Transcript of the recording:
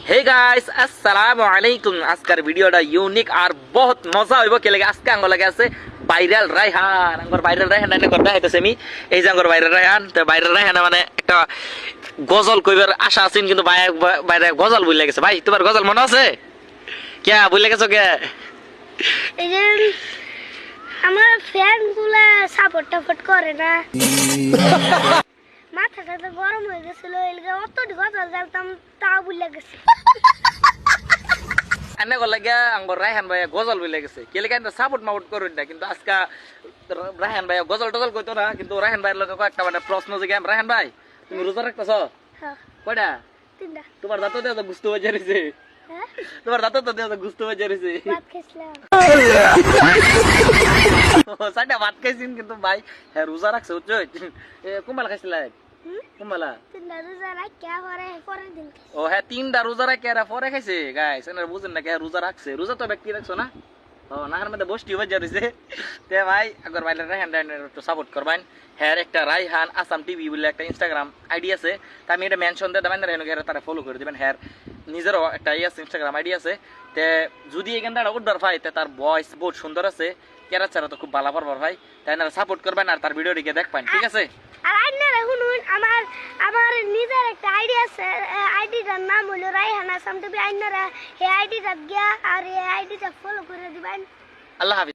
Hey guys अस्सलामु अलैकुम। आजकर ভিডিওটা ইউনিক আর বহুত মজা হইব কে লাগে আজকে আঙ্গ লাগে আছে ভাইরাল রায়হান। আঙ্গর ভাইরাল রায়হান না করতে হইতাছে আমি এই যে আঙ্গর ভাইরাল রায়হান। তো ভাইরাল রায়হান মানে একটা গজল কইবার আশা আছে কিন্তু বাইরে গজল ভুলে গেছে। ভাই তোমার গজল মনে আছে? কে ভুলে গেছো কে? এই যে আমার ফ্যানগুলা সাপোর্ট টাপোর্ট করে না, মাথাটা তো গরম হয়ে গেছিল, অতটি গজল জানতাম তাও ভুলে গেছি। আন্না গো লাগা আঙ্গর রায়হান ভাই গজল ভুলে গেছে কে লাগে সাপোর্ট মাউট করুন না কিন্তু আজকে রায়হান ভাই গজল টজল কইতো না কিন্তু রায়হান ভাইয়ের লগে একটা মানে প্রশ্ন যে কেন রায়হান ভাই তুমি রোজা রাখতেছো? হ্যাঁ, কয়টা? তিনটা। তোমার দাঁত দেওয়া তো গুস্ত হয়ে যাচ্ছে। হ্যাঁ, তোমার দাঁত তো দেওয়া তো গুস্ত হয়ে যাচ্ছে। ভাত খাইছিলাম। সাইডা ভাত খাইছিন কিন্তু ভাই হ্যাঁ রোজা রাখছে বুঝছো। কুম্বালা খাইছিল কুম্বালা তিনটা রোজা রাখিয়া পরের দিন খাইছি। ও হ্যাঁ তিনটা রোজা রাখে আর পরে খাইছে গাইস। এনারা বুঝেন না কে রোজা রাখছে? রোজা তো ব্যক্তি রাখছো না। ও নাহার মধ্যে বসটি হয়ে যাচ্ছে। তে ভাই আগর ভাইলে রায়হান একটু সাপোর্ট করবেন। হ্যাঁ একটা রায়হান আসাম টিভি বলে একটা ইনস্টাগ্রাম আইডি আছে, তা আমি এটা মেনশন দিয়ে দেবেন না, তারা ফলো করে দিবেন। হ্যাঁ নিজেরও একটা আছে ইনস্টাগ্রাম আইডি আছে। তে যদি এখানটা উঠবার ভাই তার ভয়েস বহুত সুন্দর আছে, কেরা ছাড়া তো খুব ভালো পারবার ভাই, তাই না সাপোর্ট করবেন আর তার ভিডিও দিকে দেখবেন। ঠিক আছে? আর আইনারা শুনুন, আমার নিজের একটা আইডি আছে, আইডিটার নাম হলো রায়হান আসাম টিভি। আইনারা এই আইডিটা গিয়া আর এই আইডিটা ফলো করে দিবেন। আল্লাহ হাফিজ।